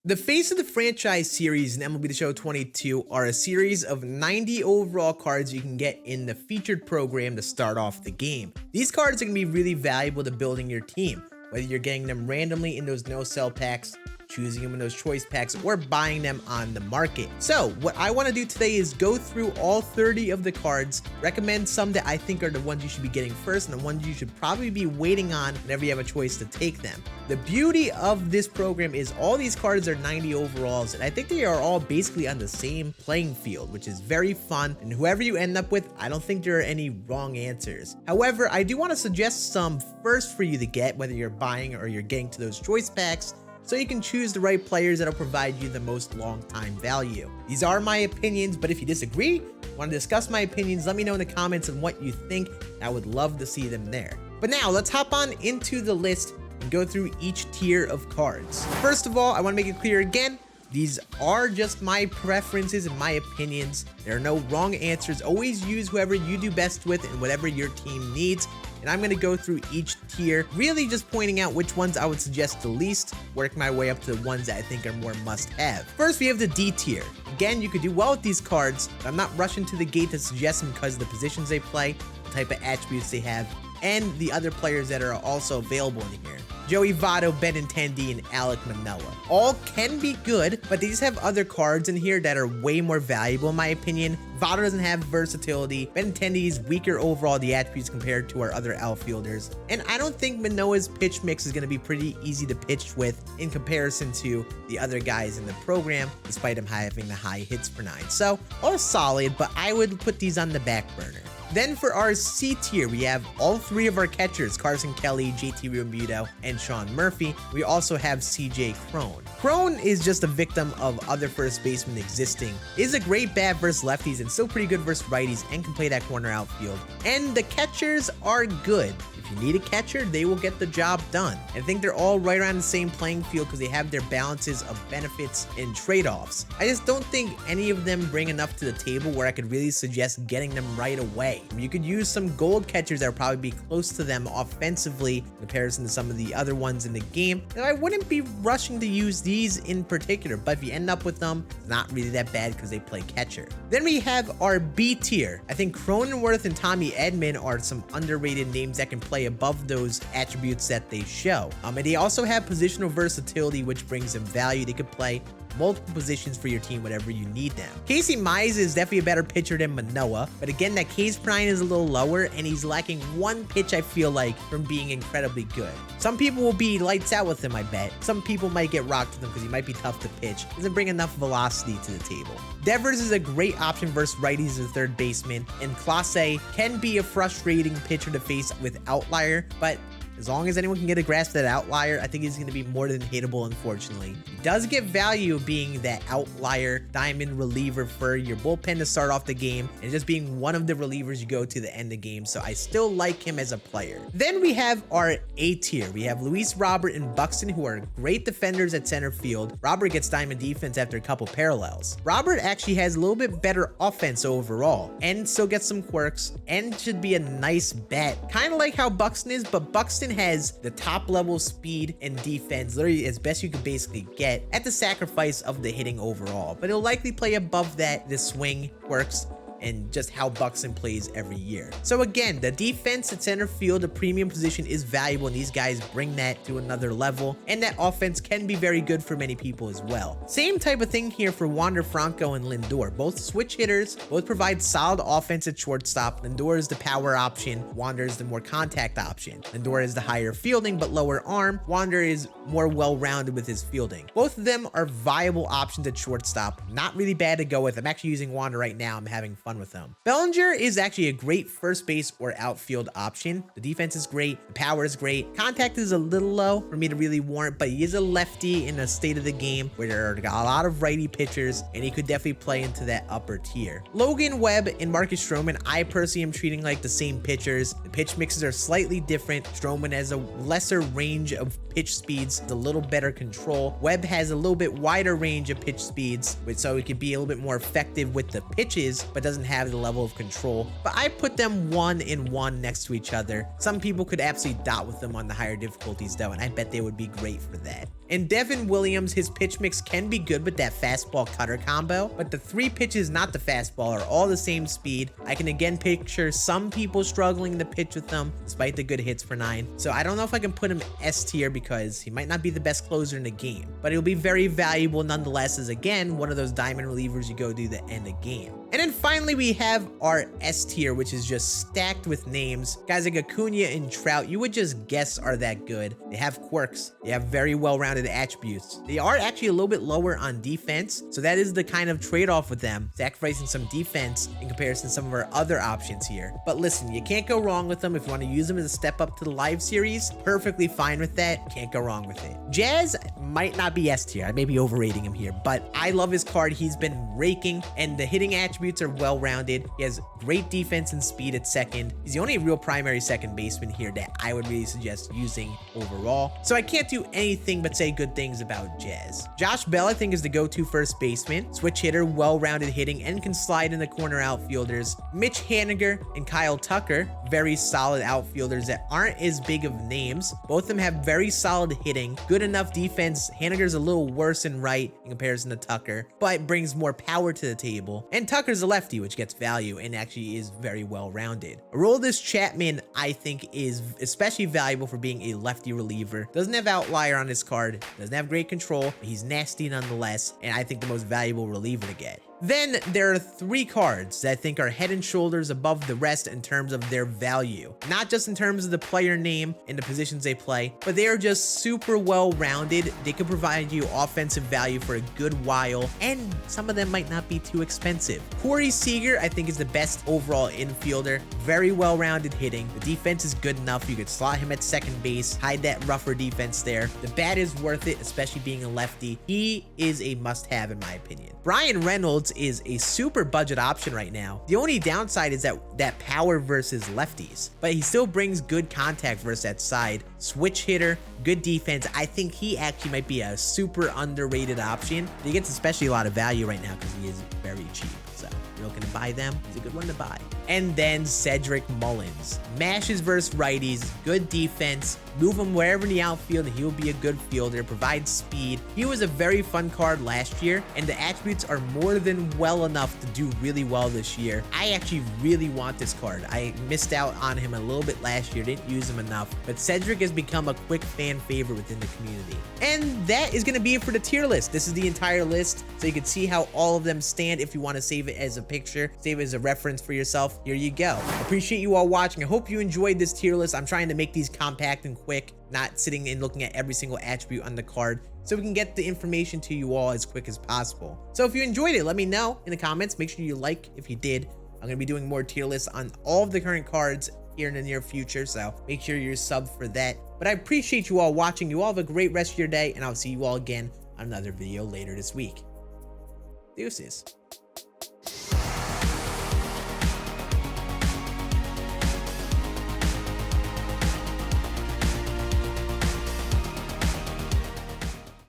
The Face of the Franchise series in MLB The Show 22 are a series of 90 overall cards you can get in the featured program to start off the game. These cards are going to be really valuable to building your team, whether you're getting them randomly in those no-sell packs, choosing them in those choice packs, or buying them on the market. So what I want to do today is go through all 30 of the cards, recommend some that I think are the ones you should be getting first and the ones you should probably be waiting on whenever you have a choice to take them. The beauty of this program is all these cards are 90 overalls, and I think they are all basically on the same playing field, which is very fun, and whoever you end up with, I don't think there are any wrong answers. However, I do want to suggest some first for you to get, whether you're buying or you're getting to those choice packs, so you can choose the right players that'll provide you the most long-time value. These are my opinions, but if you disagree, want to discuss my opinions, let me know in the comments on what you think. I would love to see them there. But now, let's hop on into the list and go through each tier of cards. First of all, I want to make it clear again, these are just my preferences and my opinions. There are no wrong answers. Always use whoever you do best with and whatever your team needs. And I'm going to go through each tier, really just pointing out which ones I would suggest the least, work my way up to the ones that I think are more must-have. First, we have the D tier. Again, you could do well with these cards, but I'm not rushing to the gate to suggest them because of the positions they play, the type of attributes they have, and the other players that are also available in here. Joey Votto, Benintendi, and Alek Manoah. All can be good, but they just have other cards in here that are way more valuable in my opinion. Votto doesn't have versatility. Benintendi is weaker overall the attributes compared to our other outfielders. And I don't think Manoah's pitch mix is going to be pretty easy to pitch with in comparison to the other guys in the program, despite him having the high hits per 9. So, all solid, but I would put these on the back burner. Then for our C tier, we have all three of our catchers, Carson Kelly, JT Realmuto, and Sean Murphy. We also have CJ Cron. Cron is just a victim of other first basemen existing. Is a great bat versus lefties and still pretty good versus righties and can play that corner outfield. And the catchers are good. If you need a catcher, they will get the job done. I think they're all right around the same playing field because they have their balances of benefits and trade-offs. I just don't think any of them bring enough to the table where I could really suggest getting them right away. You could use some gold catchers that would probably be close to them offensively in comparison to some of the other ones in the game. And I wouldn't be rushing to use these in particular, but if you end up with them, it's not really that bad because they play catcher. Then we have our B tier. I think Cronenworth and Tommy Edman are some underrated names that can play above those attributes that they show. And they also have positional versatility, which brings them value. They could play multiple positions for your team whenever you need them. Casey Mize is definitely a better pitcher than Manoah, but again, that K's prime is a little lower, and he's lacking one pitch, I feel like, from being incredibly good. Some people will be lights out with him, I bet. Some people might get rocked with him because he might be tough to pitch. Doesn't bring enough velocity to the table. Devers is a great option versus righties as a third baseman, and Clase can be a frustrating pitcher to face with Outlier, but as long as anyone can get a grasp of that Outlier, I think he's going to be more than hittable, unfortunately. He does get value being that Outlier diamond reliever for your bullpen to start off the game, and just being one of the relievers you go to the end of the game, so I still like him as a player. Then we have our A tier. We have Luis Robert and Buxton, who are great defenders at center field. Robert gets diamond defense after a couple parallels. Robert actually has a little bit better offense overall, and still gets some quirks, and should be a nice bet. Kind of like how Buxton is, but Buxton has the top level speed and defense, literally as best you could basically get at the sacrifice of the hitting overall, but he'll likely play above that. The swing works and just how Buxton plays every year. So again, the defense at center field, a premium position, is valuable, and these guys bring that to another level, and that offense can be very good for many people as well. Same type of thing here for Wander Franco and Lindor. Both switch hitters, both provide solid offense at shortstop. Lindor is the power option, Wander is the more contact option. Lindor is the higher fielding but lower arm. Wander is more well-rounded with his fielding. Both of them are viable options at shortstop. Not really bad to go with. I'm actually using Wander right now. I'm having fun with them. Bellinger is actually a great first base or outfield option. The defense is great, the power is great. Contact is a little low for me to really warrant, but he is a lefty in a state of the game where there are a lot of righty pitchers, and he could definitely play into that upper tier. Logan Webb and Marcus Stroman, I personally am treating like the same pitchers. The pitch mixes are slightly different. Stroman has a lesser range of pitch speeds, a little better control. Webb has a little bit wider range of pitch speeds, so he can be a little bit more effective with the pitches, but doesn't doesn't have the level of control, but I put them 1 and 1 next to each other. Some people could absolutely dot with them on the higher difficulties though, and I bet they would be great for that. And Devin Williams, his pitch mix can be good with that fastball cutter combo, but the 3 pitches, not the fastball, are all the same speed. I can again picture some people struggling to pitch with them despite the good hits for 9. So I don't know if I can put him S tier because he might not be the best closer in the game, but he'll be very valuable nonetheless as again one of those diamond relievers you go do the end of game. And then finally we have our S tier, which is just stacked with names. Guys like Acuna and Trout, you would just guess are that good. They have quirks. They have very well-rounded attributes. They are actually a little bit lower on defense, so that is the kind of trade-off with them, sacrificing some defense in comparison to some of our other options here. But listen, you can't go wrong with them. If you want to use them as a step up to the live series, perfectly fine with that. Can't go wrong with it. Jazz might not be S tier. I may be overrating him here, but I love his card. He's been raking, and the hitting attributes are well-rounded. He has great defense and speed at second. He's the only real primary second baseman here that I would really suggest using overall. So I can't do anything but say good things about Jazz. Josh Bell, I think, is the go-to first baseman. Switch hitter, well-rounded hitting, and can slide in the corner outfielders. Mitch Haniger and Kyle Tucker, very solid outfielders that aren't as big of names. Both of them have very solid hitting, good enough defense. Haniger's a little worse in right in comparison to Tucker, but brings more power to the table. And Tucker's a lefty, which gets value and actually is very well-rounded. Aroldis Chapman, I think, is especially valuable for being a lefty reliever. Doesn't have outlier on his card, doesn't have great control, but he's nasty nonetheless, and I think the most valuable reliever to get. Then there are 3 cards that I think are head and shoulders above the rest in terms of their value. Not just in terms of the player name and the positions they play, but they are just super well-rounded. They can provide you offensive value for a good while, and some of them might not be too expensive. Corey Seager, I think, is the best overall infielder. Very well-rounded hitting. The defense is good enough. You could slot him at second base, hide that rougher defense there. The bat is worth it, especially being a lefty. He is a must-have in my opinion. Brian Reynolds is a super budget option right now. The only downside is that power versus lefties, but he still brings good contact versus that side. Switch hitter, good defense. I think he actually might be a super underrated option. He gets especially a lot of value right now because he is very cheap. So if you're looking to buy them, he's a good one to buy. And then Cedric Mullins. Mashes versus righties, good defense, move him wherever in the outfield and he will be a good fielder, provides speed. He was a very fun card last year, and the attributes are more than well enough to do really well this year. I actually really want this card. I missed out on him a little bit last year, didn't use him enough, but Cedric has become a quick fan favorite within the community. And that is going to be it for the tier list. This is the entire list, so you can see how all of them stand. If you want to save it as a picture, save it as a reference for yourself, here you go. Appreciate you all watching. I hope you enjoyed this tier list. I'm trying to make these compact and quick, not sitting and looking at every single attribute on the card, so we can get the information to you all as quick as possible. So if you enjoyed it, let me know in the comments. Make sure you like if you did. I'm going to be doing more tier lists on all of the current cards here in the near future, so make sure you're subbed for that. But I appreciate you all watching. You all have a great rest of your day, and I'll see you all again on another video later this week. Deuces.